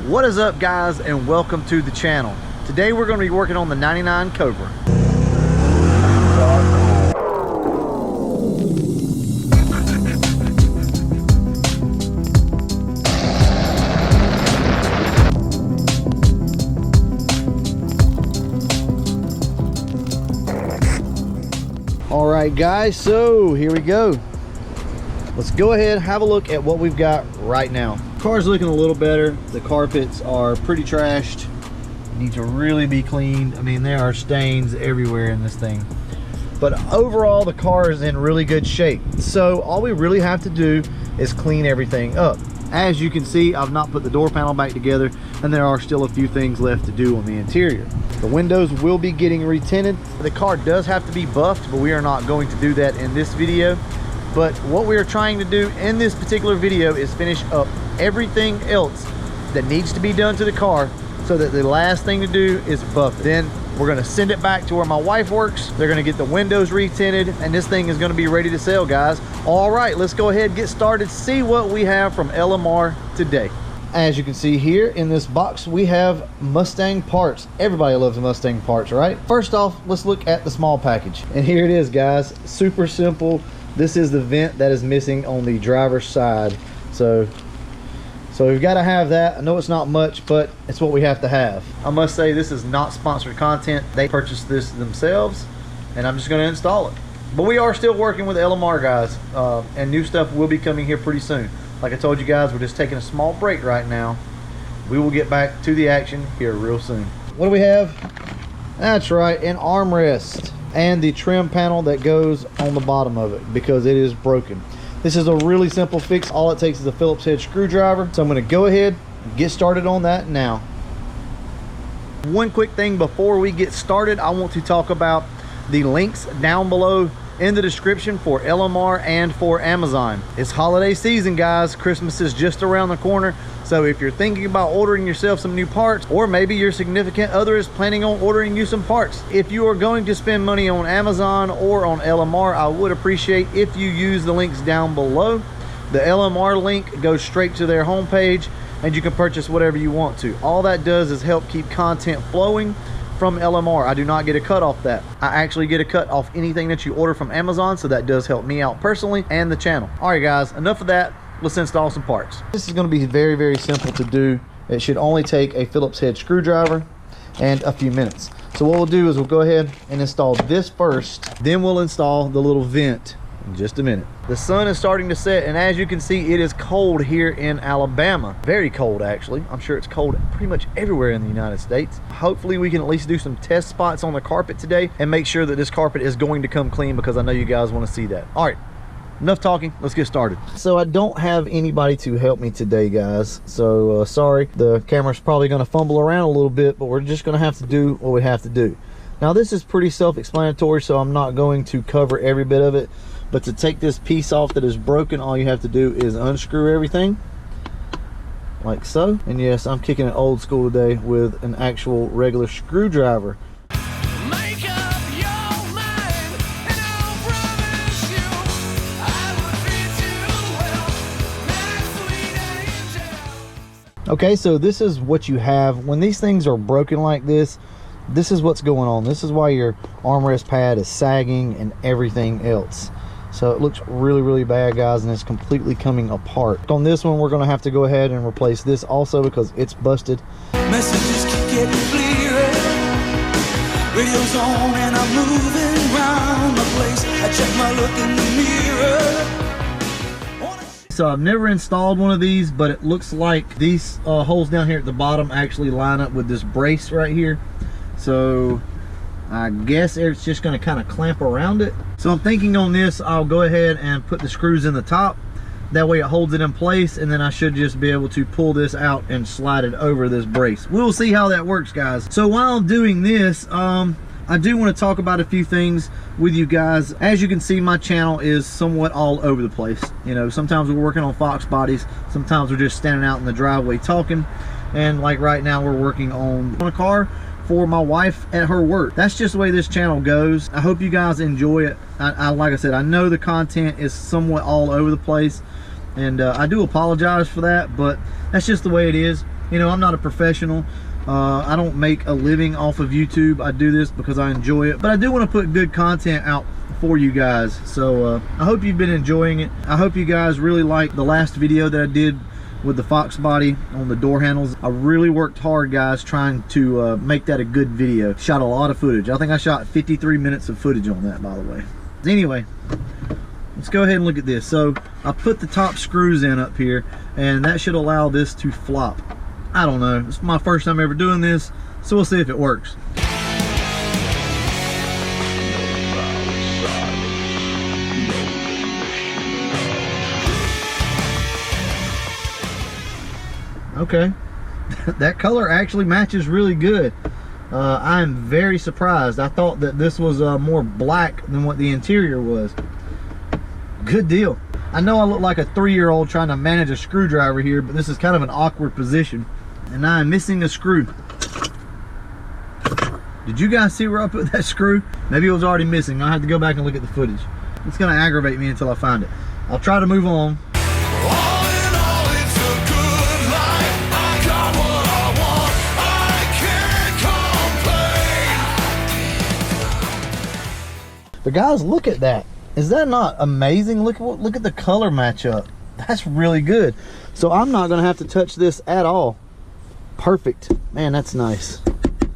What is up, guys, and welcome to the channel. Today we're going to be working on the 99 Cobra. All right, guys, so here we go. Let's go ahead and have a look at what we've got right now. Car's looking a little better. The carpets are pretty trashed. Need to really be cleaned. I mean, there are stains everywhere in this thing. But overall, the car is in really good shape. So all we really have to do is clean everything up. As you can see, I've not put the door panel back together, and there are still a few things left to do on the interior. The windows will be getting retinted. The car does have to be buffed, but we are not going to do that in this video. But what we are trying to do in this particular video is finish up everything else that needs to be done to the car, so that the last thing to do is buff it. Then we're going to send it back to where my wife works. They're going to get the windows retinted, and this thing is going to be ready to sell, guys. All right, let's go ahead and get started, see what we have from LMR today. As you can see here in this box, we have Mustang parts. Everybody loves Mustang parts, right? First off, let's look at the small package. And here it is, guys. Super simple. This is the vent that is missing on the driver's side. So we've got to have that. I know it's not much, but it's what we have to have. I must say, this is not sponsored content. They purchased this themselves, and I'm just going to install it. But we are still working with LMR, guys, and new stuff will be coming here pretty soon. Like I told you guys, we're just taking a small break right now. We will get back to the action here real soon. What do we have? That's right, an armrest and the trim panel that goes on the bottom of it because it is broken. This is a really simple fix. All it takes is a Phillips head screwdriver. So I'm going to go ahead and get started on that now. One quick thing before we get started, I want to talk about the links down below in the description for LMR and for Amazon. It's holiday season, guys. Christmas is just around the corner. So if you're thinking about ordering yourself some new parts, or maybe your significant other is planning on ordering you some parts, if you are going to spend money on Amazon or on LMR, I would appreciate if you use the links down below. The LMR link goes straight to their homepage, and you can purchase whatever you want to. All that does is help keep content flowing from LMR. I do not get a cut off that. I actually get a cut off anything that you order from Amazon, so that does help me out personally and the channel. All right, guys, enough of that. Let's install some parts. This is going to be very, very simple to do. It should only take a Phillips head screwdriver and a few minutes. So what we'll do is we'll go ahead and install this first, then we'll install the little vent in just a minute. The sun is starting to set, and as you can see, it is cold here in Alabama. Very cold, actually. I'm sure it's cold pretty much everywhere in the United States. Hopefully we can at least do some test spots on the carpet today and make sure that this carpet is going to come clean, because I know you guys want to see that. All right, enough talking, let's get started. So I don't have anybody to help me today, guys, so sorry. The camera's probably going to fumble around a little bit, but we're just going to have to do what we have to do. Now, this is pretty self-explanatory, so I'm not going to cover every bit of it. But to take this piece off that is broken, all you have to do is unscrew everything like so. And yes, I'm kicking it old school today with an actual regular screwdriver. Make up your mind, and I'll promise you I will treat you well, my sweet angel. Okay, so this is what you have when these things are broken like this. This is what's going on. This is why your armrest pad is sagging and everything else. So it looks really, really bad, guys, and it's completely coming apart. On this one, we're going to have to go ahead and replace this also because it's busted. Messages keep getting clearer. Radio's on and I'm moving around the place. I check my look in the mirror. So I've never installed one of these, but it looks like these holes down here at the bottom actually line up with this brace right here. So I guess it's just going to kind of clamp around it. So I'm thinking on this, I'll go ahead and put the screws in the top. That way it holds it in place, and then I should just be able to pull this out and slide it over this brace. We'll see how that works, guys. So while I'm doing this, I do want to talk about a few things with you guys. As you can see, my channel is somewhat all over the place. You know, sometimes we're working on Fox bodies, sometimes we're just standing out in the driveway talking, and like right now we're working on a car for my wife at her work. That's just the way this channel goes. I hope you guys enjoy it. Like I said, I know the content is somewhat all over the place, and I do apologize for that, but that's just the way it is. You know, I'm not a professional. I don't make a living off of YouTube. I do this because I enjoy it, but I do want to put good content out for you guys. So I hope you've been enjoying it. I hope you guys really liked the last video that I did with the Fox body on the door handles. I really worked hard, guys, trying to make that a good video. Shot a lot of footage. I think I shot 53 minutes of footage on that, by the way. Anyway, let's go ahead and look at this. So I put the top screws in up here, and that should allow this to flop. I don't know, it's my first time ever doing this, so we'll see if it works. Okay, that color actually matches really good. I'm very surprised. I thought that this was more black than what the interior was. Good deal. I know I look like a 3-year-old trying to manage a screwdriver here, but this is kind of an awkward position. And I'm missing a screw. Did you guys see where I put that screw? Maybe it was already missing. I'll have to go back and look at the footage. It's gonna aggravate me until I find it. I'll try to move on. But guys, look at that. Is that not amazing? Look at the color matchup. That's really good. So I'm not gonna have to touch this at all. Perfect. Man, that's nice.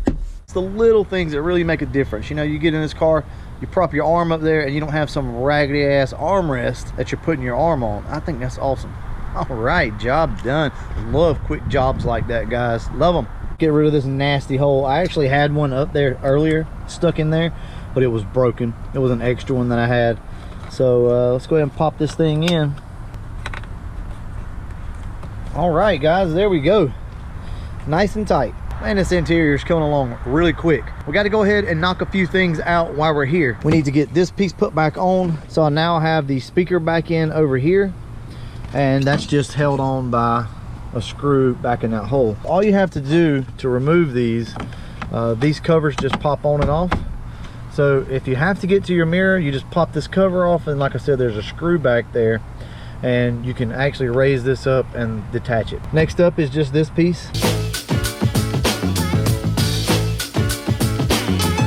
It's the little things that really make a difference. You know, you get in this car, you prop your arm up there, and you don't have some raggedy ass armrest that you're putting your arm on. I think that's awesome. All right, job done. Love quick jobs like that, guys. Love them. Get rid of this nasty hole. I actually had one up there earlier, stuck in there, but it was broken. It was an extra one that I had. So let's go ahead and pop this thing in. All right, guys, there we go. Nice and tight. Man, this interior is coming along really quick. We got to go ahead and knock a few things out while we're here. We need to get this piece put back on. So I now have the speaker back in over here, and that's just held on by a screw back in that hole. All you have to do to remove these covers just pop on and off. So if you have to get to your mirror, you just pop this cover off, and like I said, there's a screw back there, and you can actually raise this up and detach it. Next up is just this piece.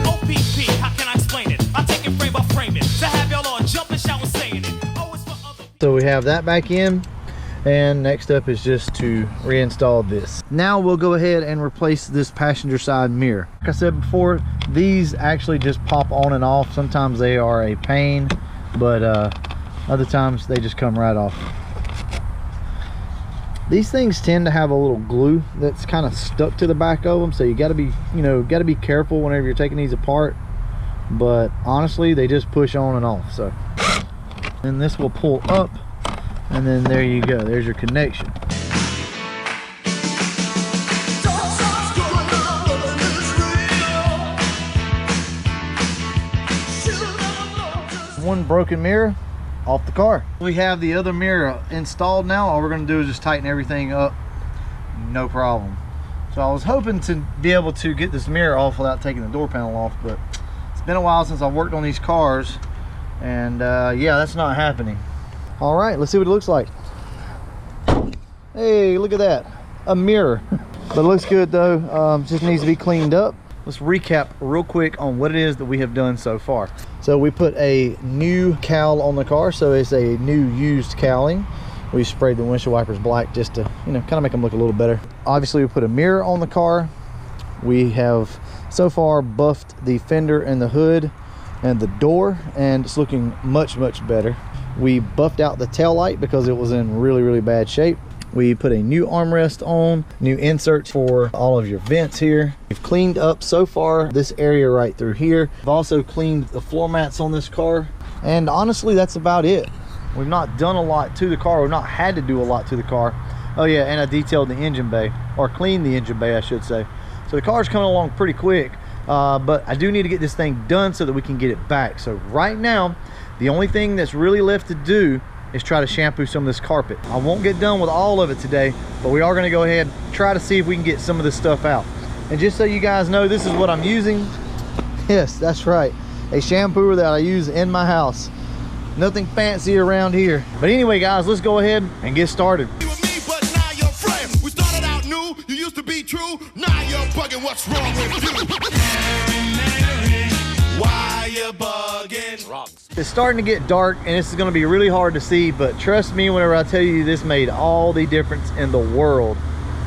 OPP, how can I explain it? I take it frame by frame it. To have y'all on jumping, shouting, saying it. Oh, it's for other. So we have that back in, and next up is just to reinstall this. Now we'll go ahead and replace this passenger side mirror. Like I said before, these actually just pop on and off. Sometimes they are a pain, but other times they just come right off. These things tend to have a little glue that's kind of stuck to the back of them, so you got to be, you know, got to be careful whenever you're taking these apart. But honestly, they just push on and off. So, and this will pull up, and then there you go. There's your connection. One broken mirror off the car. We have the other mirror installed now. All we're going to do is just tighten everything up, no problem. So I was hoping to be able to get this mirror off without taking the door panel off, but it's been a while since I've worked on these cars, and yeah, that's not happening. All right, let's see what it looks like. Hey, look at that, a mirror. But it looks good though. Just needs to be cleaned up. Let's recap real quick on what it is that we have done so far. So we put a new cowl on the car, so it's a new used cowling. We sprayed the windshield wipers black just to, you know, kind of make them look a little better. Obviously, we put a mirror on the car. We have so far buffed the fender and the hood and the door, and it's looking much, much better. We buffed out the tail light because it was in really, really bad shape. We put a new armrest on, new inserts for all of your vents here. We've cleaned up so far this area right through here. We've also cleaned the floor mats on this car. And honestly, that's about it. We've not done a lot to the car. We've not had to do a lot to the car. Oh yeah, and I detailed the engine bay, or cleaned the engine bay, I should say. So the car's coming along pretty quick, but I do need to get this thing done so that we can get it back. So right now, the only thing that's really left to do is try to shampoo some of this carpet. I won't get done with all of it today, but we are gonna go ahead and try to see if we can get some of this stuff out. And just so you guys know, this is what I'm using. Yes, that's right, a shampooer that I use in my house. Nothing fancy around here. But anyway, guys, let's go ahead and get started. You and me, but now you're friends. We started out new. You true. Now you're bugging. What's wrong with you? Mary, why you bugging? Drugs. It's starting to get dark and this is going to be really hard to see, but trust me whenever I tell you this made all the difference in the world.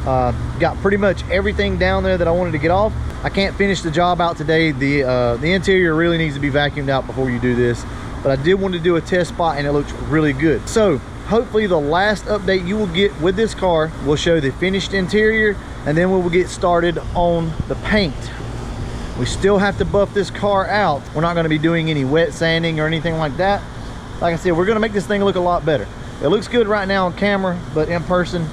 Got pretty much everything down there that I wanted to get off. I can't finish the job out today. The interior really needs to be vacuumed out before you do this, but I did want to do a test spot and it looks really good. So hopefully the last update you will get with this car will show the finished interior, and then we will get started on the paint. We still have to buff this car out. We're not going to be doing any wet sanding or anything like that. Like I said, we're going to make this thing look a lot better. It looks good right now on camera, but in person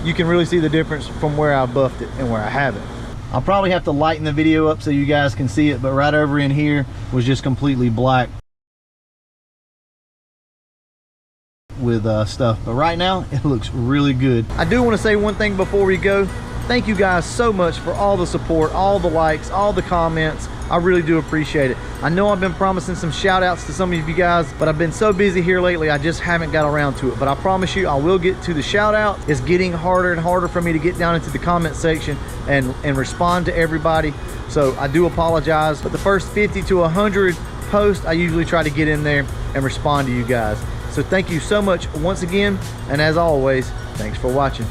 you can really see the difference from where I buffed it and where I haven't. I'll probably have to lighten the video up so you guys can see it, but right over in here was just completely black with stuff, but right now it looks really good. I do want to say one thing before we go. Thank you guys so much for all the support, all the likes, all the comments. I really do appreciate it. I know I've been promising some shout outs to some of you guys, but I've been so busy here lately I just haven't got around to it. But I promise you I will get to the shout out. It's getting harder and harder for me to get down into the comment section and respond to everybody, so I do apologize. But the first 50 to 100 posts I usually try to get in there and respond to you guys. So thank you so much once again, and as always, thanks for watching.